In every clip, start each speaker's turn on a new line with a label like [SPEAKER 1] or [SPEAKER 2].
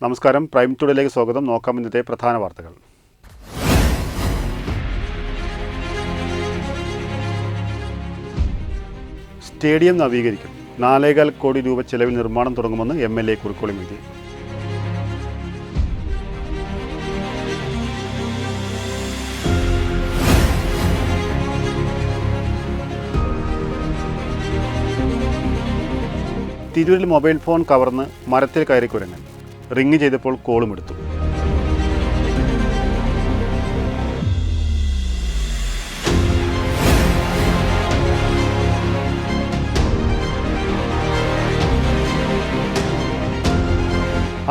[SPEAKER 1] നമസ്കാരം, പ്രൈം ടുഡേയിലേക്ക് സ്വാഗതം. നോക്കാം ഇന്നത്തെ പ്രധാന വാർത്തകൾ. സ്റ്റേഡിയം നവീകരിക്കും. 4.25 കോടി രൂപ ചെലവിൽ നിർമ്മാണം തുടങ്ങുമെന്ന് MLA കുറുക്കോളി മൊയ്തീൻ. തിരൂരിൽ മൊബൈൽ ഫോൺ കവർന്ന് മരത്തിൽ കയറി കുരങ്ങൻ. റിങ് ചെയ്തപ്പോൾ കോളും എടുത്തു.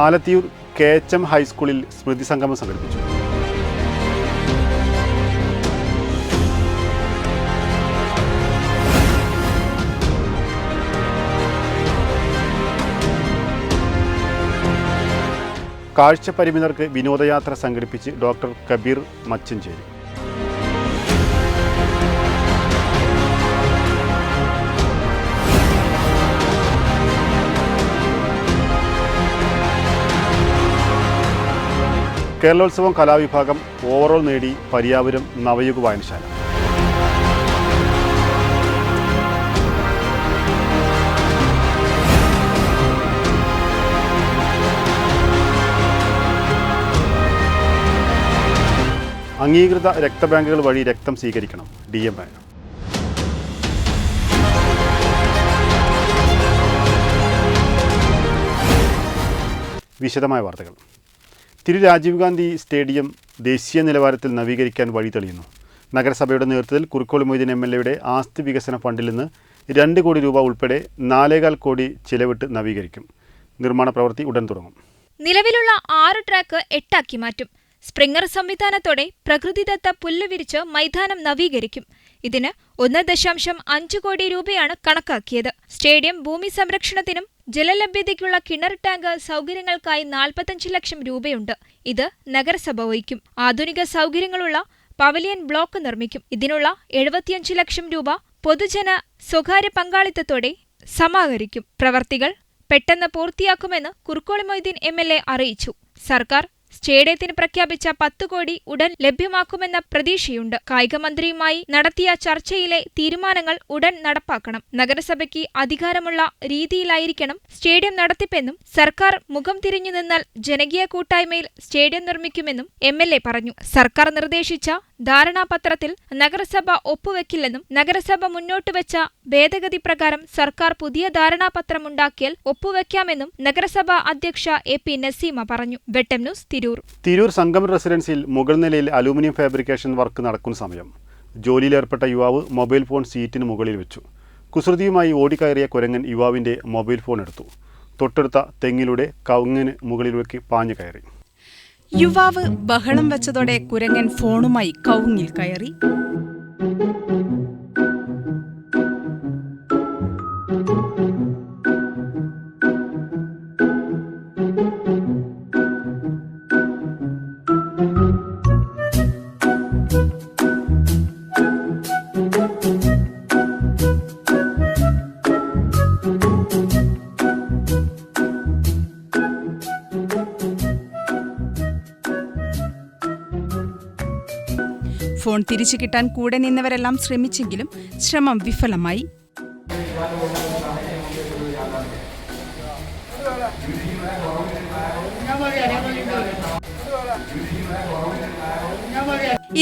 [SPEAKER 1] ആലത്തിയൂർ KHM ഹൈസ്കൂളിൽ സ്മൃതി സംഗമം സംഘടിപ്പിച്ചു. കാഴ്ച പരിമിതർക്ക് വിനോദയാത്ര സംഘടിപ്പിച്ച് ഡോക്ടർ കബീർ മച്ചഞ്ചേരി. കേരളോത്സവം കലാവിഭാഗം ഓവറോൾ നേടി പരിയാപുരം നവയുഗ വായനശാല. അംഗീകൃത രക്തബാങ്കുകൾ വഴി രക്തം സ്വീകരിക്കണം. DMA. വിശദമായ വാർത്തകൾ. രാജീവ് ഗാന്ധി സ്റ്റേഡിയം ദേശീയ നിലവാരത്തിൽ നവീകരിക്കാൻ വഴി തെളിയുന്നു. നഗരസഭയുടെ നേതൃത്വത്തിൽ കുറുക്കോളി മൊയ്തീൻ MLAയുടെ ആസ്തി വികസന ഫണ്ടിൽ നിന്ന് 2 കോടി രൂപ ഉൾപ്പെടെ 4.25 കോടി ചിലവിട്ട് നവീകരിക്കും. നിർമ്മാണ പ്രവൃത്തി ഉടൻ തുടങ്ങും.
[SPEAKER 2] നിലവിലുള്ള 6 ട്രാക്ക് 8 ആക്കി മാറ്റും. സ്പ്രിംഗർ സംവിധാനത്തോടെ പ്രകൃതിദത്ത പുല്ല് വിരിച്ച് മൈതാനം നവീകരിക്കും. ഇതിന് 1.5 കോടി രൂപയാണ് കണക്കാക്കിയത്. സ്റ്റേഡിയം ഭൂമി സംരക്ഷണത്തിനും ജലലഭ്യതയ്ക്കുള്ള കിണർ ടാങ്ക് സൗകര്യങ്ങൾക്കായി 45 ലക്ഷം രൂപയുണ്ട്. ഇത് നഗരസഭ വഹിക്കും. ആധുനിക സൗകര്യങ്ങളുള്ള പവലിയൻ ബ്ലോക്ക് നിർമ്മിക്കും. ഇതിനുള്ള 75 ലക്ഷം രൂപ പൊതുജന സ്വകാര്യ പങ്കാളിത്തത്തോടെ സമാഹരിക്കും. പ്രവർത്തികൾ പെട്ടെന്ന് പൂർത്തിയാക്കുമെന്ന് കുറുക്കോളി മൊയ്തീൻ MLA അറിയിച്ചു. സർക്കാർ സ്റ്റേഡിയത്തിന് പ്രഖ്യാപിച്ച 10 കോടി ഉടൻ ലഭ്യമാക്കുമെന്ന പ്രതീക്ഷയുണ്ട്. കായിക മന്ത്രിയുമായി നടത്തിയ ചർച്ചയിലെ തീരുമാനങ്ങൾ ഉടൻ നടപ്പാക്കണം. നഗരസഭയ്ക്ക് അധികാരമുള്ള രീതിയിലായിരിക്കണം സ്റ്റേഡിയം നടത്തിപ്പെന്നും സർക്കാർ മുഖം തിരിഞ്ഞു നിന്നാൽ ജനകീയ കൂട്ടായ്മയിൽ സ്റ്റേഡിയം നിർമ്മിക്കുമെന്നും MLA പറഞ്ഞു. സർക്കാർ നിർദ്ദേശിച്ച ധാരണാപത്രത്തിൽ നഗരസഭ ഒപ്പുവെക്കില്ലെന്നും നഗരസഭ മുന്നോട്ടുവെച്ച ഭേദഗതി പ്രകാരം സർക്കാർ പുതിയ ധാരണാപത്രമുണ്ടാക്കിയാൽ ഒപ്പുവെക്കാമെന്നും നഗരസഭാ അധ്യക്ഷ AP നസീമ പറഞ്ഞു. വെട്ടം ന്യൂസ്, തിരൂർ
[SPEAKER 1] സംഗമം റെസിഡൻസിയിൽ മുകൾ നിലയിൽ അലൂമിനിയം ഫാബ്രിക്കേഷൻ വർക്ക് നടക്കുന്ന സമയം ജോലിയിലേർപ്പെട്ട യുവാവ് മൊബൈൽ ഫോൺ സീറ്റിന് മുകളിൽ വെച്ചു. കുസൃതിയുമായി ഓടിക്കയറിയ കുരങ്ങൻ യുവാവിൻ്റെ മൊബൈൽ ഫോൺ എടുത്തു. തൊട്ടടുത്ത തെങ്ങിലൂടെ കവുങ്ങിന് മുകളിലേക്ക് പാഞ്ഞു കയറി.
[SPEAKER 3] യുവാവ് ബഹളം വെച്ചതോടെ കുരങ്ങൻ ഫോണുമായി കവുങ്ങിൽ കയറി. ഫോൺ തിരിച്ചു കിട്ടാൻ കൂടെ നിന്നവരെല്ലാം ശ്രമിച്ചെങ്കിലും ശ്രമം വിഫലമായി.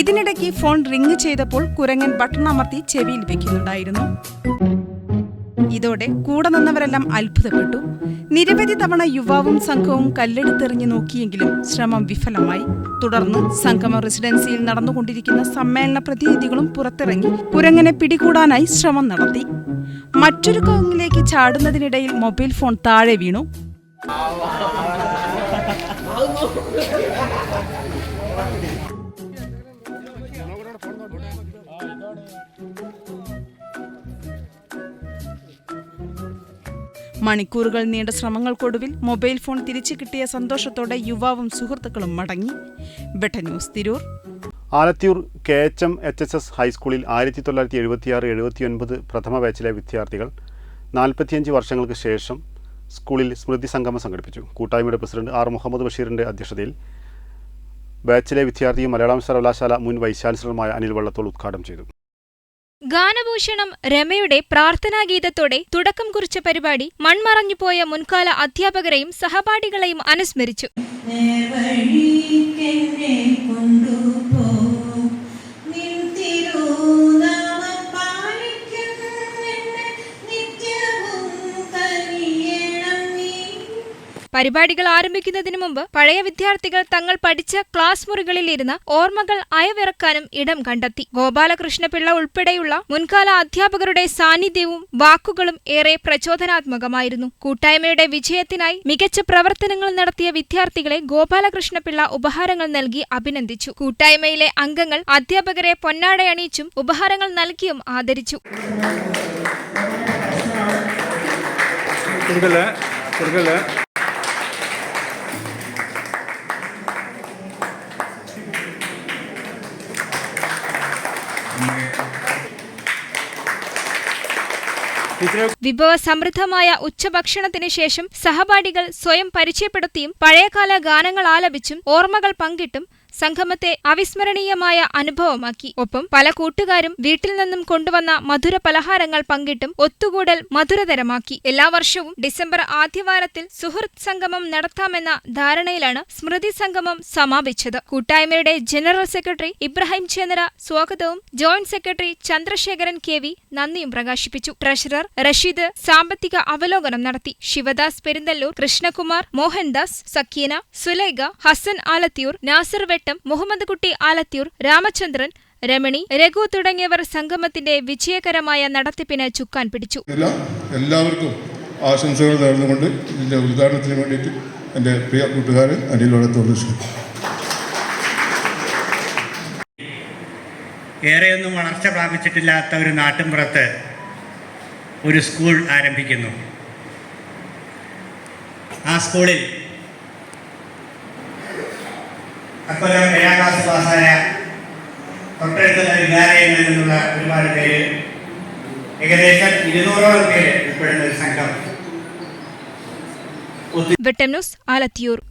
[SPEAKER 3] ഇതിനിടയ്ക്ക് ഫോൺ റിങ് ചെയ്തപ്പോൾ കുരങ്ങൻ ബട്ടൺ അമർത്തി ചെവിയിൽ വെക്കുന്നുണ്ടായിരുന്നു. ഇതോടെ കൂടെ നിന്നവരെല്ലാം അത്ഭുതപ്പെട്ടു. നിരവധി തവണ യുവാവും സംഘവും കല്ലെടുത്തെറിഞ്ഞു നോക്കിയെങ്കിലും ശ്രമം വിഫലമായി. തുടർന്ന് സംഗമം റെസിഡൻസിയിൽ നടന്നുകൊണ്ടിരിക്കുന്ന സമ്മേളന പ്രതിനിധികളും പുറത്തിറങ്ങി കുരങ്ങനെ പിടികൂടാനായി ശ്രമം നടത്തി. മറ്റൊരു കവുങ്ങിലേക്ക് ചാടുന്നതിനിടയിൽ മൊബൈൽ ഫോൺ താഴെ വീണു. മണിക്കൂറുകൾ നീണ്ട ശ്രമങ്ങൾക്കൊടുവിൽ മൊബൈൽ ഫോൺ തിരിച്ചു കിട്ടിയ സന്തോഷത്തോടെ യുവാവും സുഹൃത്തുക്കളും മടങ്ങി. വെട്ടം news, Tirur.
[SPEAKER 1] Alathiyur KHM HSS ഹൈസ്കൂളിൽ 1976-79 പ്രഥമ ബാച്ചിലെ വിദ്യാർത്ഥികൾ 45 വർഷങ്ങൾക്ക് ശേഷം സ്കൂളിൽ സ്മൃതി സംഗമം സംഘടിപ്പിച്ചു. കൂട്ടായ്മയുടെ പ്രസിഡന്റ് ആർ മുഹമ്മദ് ബഷീറിന്റെ അധ്യക്ഷതയിൽ ബാച്ചിലെ വിദ്യാർത്ഥിയും മലയാളം സർവകലാശാല മുൻ വൈസ് ചാൻസലറുമായ അനിൽ വള്ളത്തോൾ ഉദ്ഘാടനം ചെയ്തു.
[SPEAKER 2] ഗാനഭൂഷണം രമയുടെ പ്രാർത്ഥനാഗീതത്തോടെ തുടക്കം കുറിച്ച പരിപാടി മൺമറഞ്ഞുപോയ മുൻകാല അധ്യാപകരെയും സഹപാഠികളെയും അനുസ്മരിച്ചു. പരിപാടികൾ ആരംഭിക്കുന്നതിന് മുമ്പ് പഴയ വിദ്യാർത്ഥികൾ തങ്ങൾ പഠിച്ച ക്ലാസ് മുറികളിൽ ഇരുന്ന് ഓർമ്മകൾ അയവിറക്കാനും ഇടം കണ്ടെത്തി. ഗോപാലകൃഷ്ണപിള്ള ഉൾപ്പെടെയുള്ള മുൻകാല അധ്യാപകരുടെ സാന്നിധ്യവും വാക്കുകളും ഏറെ പ്രചോദനാത്മകമായിരുന്നു. കൂട്ടായ്മയുടെ വിജയത്തിനായി മികച്ച പ്രവർത്തനങ്ങൾ നടത്തിയ വിദ്യാർത്ഥികളെ ഗോപാലകൃഷ്ണപിള്ള ഉപഹാരങ്ങൾ നൽകി അഭിനന്ദിച്ചു. കൂട്ടായ്മയിലെ അംഗങ്ങൾ അധ്യാപകരെ പൊന്നാടയണിയിച്ചും ഉപഹാരങ്ങൾ നൽകിയും ആദരിച്ചു. വിഭവസമൃദ്ധമായ ഉച്ചഭക്ഷണത്തിന് ശേഷം സഹപാഠികൾ സ്വയം പരിചയപ്പെടുത്തിയും പഴയകാല ഗാനങ്ങൾ ആലപിച്ചും ഓർമ്മകൾ പങ്കിട്ടും സംഗമത്തെ അവിസ്മരണീയമായ അനുഭവമാക്കി. ഒപ്പം പല കൂട്ടുകാരും വീട്ടിൽ നിന്നും കൊണ്ടുവന്ന മധുര പലഹാരങ്ങൾ പങ്കിട്ടും ഒത്തുകൂടൽ മധുരതരമാക്കി. എല്ലാ വർഷവും ഡിസംബർ ആദ്യവാരത്തിൽ സുഹൃത്ത് സംഗമം നടത്താമെന്ന ധാരണയിലാണ് സ്മൃതി സംഗമം സമാപിച്ചത്. കൂട്ടായ്മയുടെ ജനറൽ സെക്രട്ടറി ഇബ്രാഹിം ചേന്നര സ്വാഗതവും ജോയിന്റ് സെക്രട്ടറി ചന്ദ്രശേഖരൻ KV നന്ദിയും പ്രകാശിപ്പിച്ചു. ട്രഷറർ റഷീദ് സാമ്പത്തിക അവലോകനം നടത്തി. ശിവദാസ് പെരിന്തല്ലൂർ, കൃഷ്ണകുമാർ, മോഹൻദാസ്, സക്കീന, സുലൈഖ, ഹസൻ ആലത്തിയൂർ, നാസിർ വെട്ടം, മുഹമ്മദ് കുട്ടി ആലത്തിയൂർ, രാമചന്ദ്രൻ, രമണി, രഘു തുടങ്ങിയവർ സംഗമത്തിന്റെ വിജയകരമായ നടത്തിപ്പിന് ചുക്കാൻ പിടിച്ചു.
[SPEAKER 4] എല്ലാവർക്കും ആശംസകൾ നേർന്നുകൊണ്ട് ഇതിന്റെ ഉദ്ഘാടനത്തിന് വേണ്ടിയിട്ട് എൻ്റെ പ്രിയ കൂട്ടുകാരൻ അനിൽ വള്ളത്തോൾ.
[SPEAKER 5] ഏറെയൊന്നും വളർച്ച പ്രാപിച്ചിട്ടില്ലാത്ത ഒരു നാട്ടിൻപുറത്ത് ഒരു സ്കൂൾ ആരംഭിക്കുന്നു. ആ സ്കൂളിൽ അക്കൊല്ലം 7ാം ക്ലാസ് പാസ്സായ തൊട്ടടുത്തുള്ള വിദ്യാലയങ്ങളിൽ നിന്നുള്ള ഒരുപാട് പേര്, ഏകദേശം 200ഓളം പേര് ഉൾപ്പെടുന്ന ഒരു സംഘം.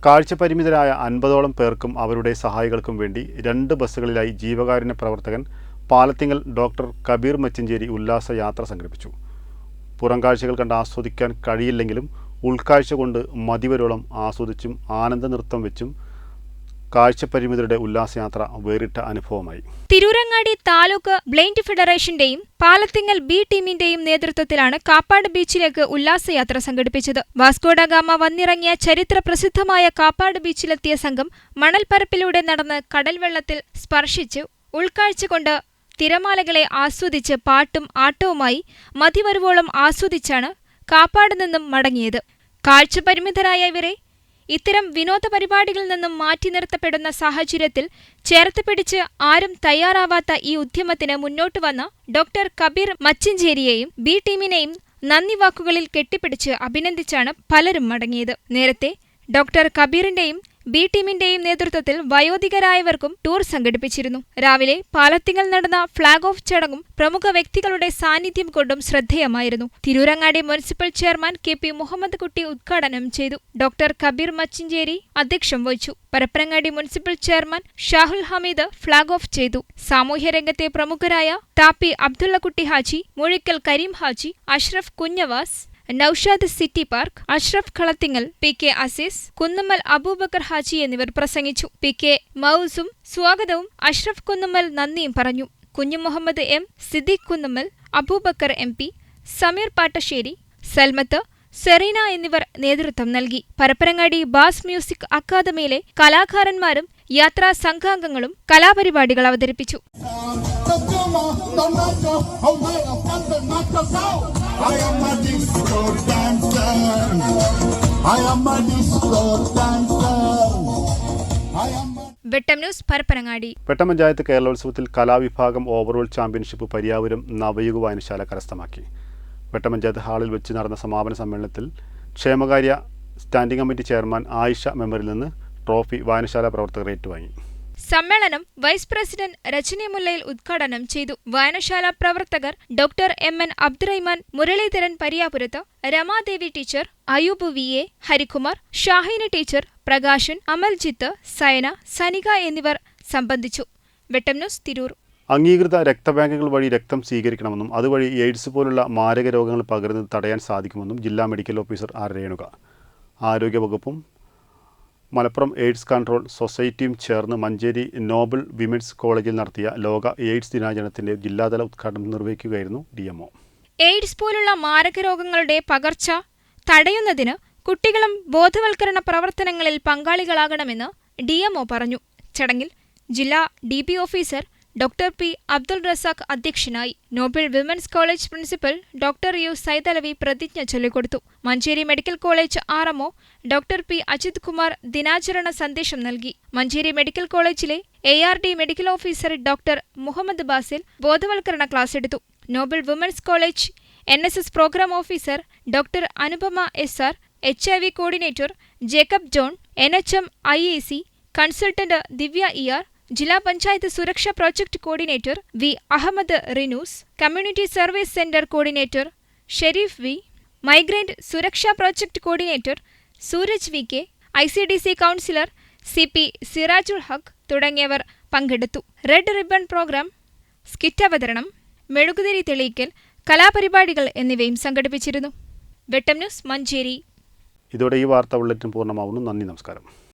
[SPEAKER 1] കാഴ്ചപരിമിതരായ 50ഓളം പേർക്കും അവരുടെ സഹായികൾക്കും വേണ്ടി 2 ബസ്സുകളിലായി ജീവകാരുണ്യ പ്രവർത്തകൻ പാലത്തിങ്ങൽ ഡോക്ടർ കബീർ മച്ചിഞ്ചേരി ഉല്ലാസയാത്ര സംഘടിപ്പിച്ചു. പുറം കാഴ്ചകൾ കണ്ട് ആസ്വദിക്കാൻ കഴിയില്ലെങ്കിലും ഉൾക്കാഴ്ച കൊണ്ട് മതിവരോളം ആസ്വദിച്ചും ആനന്ദ നൃത്തം വെച്ചും കാഴ്ചപരിമിതരുടെ ഉല്ലാസയാത്ര വേറിട്ട അനുഭവമായി.
[SPEAKER 2] തിരൂരങ്ങാടി താലൂക്ക് ബ്ലൈൻഡ് ഫെഡറേഷന്റെയും പാലത്തിങ്ങൽ B ടീമിന്റെയും നേതൃത്വത്തിലാണ് കാപ്പാട് ബീച്ചിലേക്ക് ഉല്ലാസയാത്ര സംഘടിപ്പിച്ചത്. വാസ്കോഡഗാമ വന്നിറങ്ങിയ ചരിത്ര പ്രസിദ്ധമായ കാപ്പാട് ബീച്ചിലെത്തിയ സംഘം മണൽപ്പരപ്പിലൂടെ നടന്ന് കടൽവെള്ളത്തിൽ സ്പർശിച്ച് ഉൾക്കാഴ്ച കൊണ്ട് തിരമാലകളെ ആസ്വദിച്ച് പാട്ടും ആട്ടവുമായി മതിവരുവോളം ആസ്വദിച്ചാണ് കാപ്പാട് നിന്നും മടങ്ങിയത്. കാഴ്ചപരിമിതരായ ഇവരെ ഇത്തരം വിനോദ പരിപാടികളിൽ നിന്നും മാറ്റി നിർത്തപ്പെടുന്ന സാഹചര്യത്തിൽ ചേർത്ത് പിടിച്ച് ആരും തയ്യാറാവാത്ത ഈ ഉദ്യമത്തിന് മുന്നോട്ട് വന്ന ഡോക്ടർ കബീർ മച്ചിഞ്ചേരിയെയും B ടീമിനെയും നന്ദി വാക്കുകളിൽ കെട്ടിപ്പിടിച്ച് അഭിനന്ദിച്ചാണ് പലരും മടങ്ങിയത്. നേരത്തെ ഡോക്ടർ കബീറിന്റെയും B ടീമിന്റെയും നേതൃത്വത്തിൽ വയോധികരായവർക്കും ടൂർ സംഘടിപ്പിച്ചിരുന്നു. രാവിലെ പാലത്തിങ്ങൽ നടന്ന ഫ്ളാഗ് ഓഫ് ചടങ്ങും പ്രമുഖ വ്യക്തികളുടെ സാന്നിധ്യം കൊണ്ടും ശ്രദ്ധേയമായിരുന്നു. Tirurangadi municipal chairman KP Muhammad Kutty ഉദ്ഘാടനം ചെയ്തു. ഡോക്ടർ കബീർ മച്ചിഞ്ചേരി അധ്യക്ഷം വഹിച്ചു. Parappanangadi municipal chairman Shahul Hameed flag off ചെയ്തു. സാമൂഹ്യരംഗത്തെ പ്രമുഖരായ Tappi Abdullakutty Haji, Muzhikkal Kareem Haji, Ashraf Kunjavas, Noushad city park, Ashraf Kalathingal, PK Azeez, Kunnummal Aboobacker Haji എന്നിവർ പ്രസംഗിച്ചു. PK മൗസും സ്വാഗതവും അഷ്റഫ് കുന്നുമ്മൽ നന്ദിയും പറഞ്ഞു. കുഞ്ഞു മുഹമ്മദ് M, സിദ്ദീഖ് കുന്നുമ്മൽ, അബൂബക്കർ MP, സമീർ പാട്ടശ്ശേരി, സൽമത്ത്, സെറീന എന്നിവർ നേതൃത്വം നൽകി. പരപ്പനങ്ങാടി ബാസ് മ്യൂസിക് അക്കാദമിയിലെ കലാകാരന്മാരും യാത്രാ സംഘാംഗങ്ങളും കലാപരിപാടികൾ അവതരിപ്പിച്ചു. വെട്ടം ന്യൂസ് പരപ്പനങ്ങാടി.
[SPEAKER 1] വെട്ടം പഞ്ചായത്ത് കേരളോത്സവത്തിൽ കലാവിഭാഗം ഓവറോൾ ചാമ്പ്യൻഷിപ്പ് പരിയാപുരം നവയുഗ വായനശാല കരസ്ഥമാക്കി. വെട്ടം പഞ്ചായത്ത് ഹാളിൽ വെച്ച് നടന്ന സമാപന സമ്മേളനത്തിൽ ക്ഷേമകാര്യ സ്റ്റാൻഡിംഗ് കമ്മിറ്റി ചെയർമാൻ ആയിഷ മെമ്മറിൽ നിന്ന് ട്രോഫി വായനശാല പ്രവർത്തകർ ഏറ്റുവാങ്ങി.
[SPEAKER 2] സമ്മേളനം വൈസ് പ്രസിഡന്റ് രജനി മുല്ലയിൽ ഉദ്ഘാടനം ചെയ്തു. വായനശാല പ്രവർത്തകർ doctor M N. Abdurahiman, Muraleedharan Pariyapurath, Ramadevi teacher, Ayoob V A., Harikumar, Shahini teacher, Prakashan, Amaljith, Sayana, Sanika എന്നിവർ സംബന്ധിച്ചു. വെട്ടം ന്യൂസ്, തിരൂർ.
[SPEAKER 1] അംഗീകൃത രക്തബാങ്കുകൾ വഴി രക്തം സ്വീകരിക്കണമെന്നും അതുവഴി എയ്ഡ്സ് പോലുള്ള മാരക രോഗങ്ങൾ പകരുന്നത് തടയാൻ സാധിക്കുമെന്നും ജില്ലാ മെഡിക്കൽ ഓഫീസർ ആർ. രേണുക. ആരോഗ്യവകുപ്പും മലപ്പുറം എയ്ഡ്സ് കൺട്രോൾ സൊസൈറ്റിയും ചേർന്ന് മഞ്ചേരി നോബൽ വിമൻസ് കോളേജിൽ നടത്തിയ ലോക എയ്ഡ്സ് ദിനാചരണത്തിന്റെ ജില്ലാതല ഉദ്ഘാടനം നിർവഹിക്കുകയായിരുന്നു DMO.
[SPEAKER 2] എയ്ഡ്സ് പോലുള്ള മാരക രോഗങ്ങളുടെ പകർച്ച തടയുന്നതിന് കുട്ടികളും ബോധവൽക്കരണ പ്രവർത്തനങ്ങളിൽ പങ്കാളികളാകണമെന്ന് DMO പറഞ്ഞു. ചടങ്ങിൽ ജില്ലാ DP officer doctor P. Abdul Razak അധ്യക്ഷനായി. Nobel women's college principal doctor U. Saidalavi പ്രതിജ്ഞ ചൊല്ലിക്കൊടുത്തു. Manjeri medical college RMO doctor P. Ajith Kumar ദിനാചരണ സന്ദേശം നൽകി. മഞ്ചേരി മെഡിക്കൽ കോളേജിലെ ARD medical officer doctor Muhammad Basil ബോധവൽക്കരണ ക്ലാസ് എടുത്തു. Nobel women's college NSS program officer doctor Anupama SR, HIV coordinator Jacob John, NHM IAC consultant Divya ER, ജില്ലാ പഞ്ചായത്ത് സുരക്ഷാ project coordinator V. Ahammed Rinoos, community service centre coordinator Shareef V, migrant സുരക്ഷാ project coordinator Sooraj VK, ICDC counsellor CP Sirajul Haq തുടങ്ങിയവർ പങ്കെടുത്തു. Red ribbon programme, skit അവതരണം, മെഴുകുതിരി തെളിയിക്കൽ, കലാപരിപാടികൾ എന്നിവയും സംഘടിപ്പിച്ചിരുന്നു. വെട്ടം ന്യൂസ്, മഞ്ചേരി.
[SPEAKER 1] ഇതോടെ ഈ വാർത്താ ബുള്ളറ്റിൻ പൂർണ്ണമാവുന്നു. നന്ദി, നമസ്കാരം.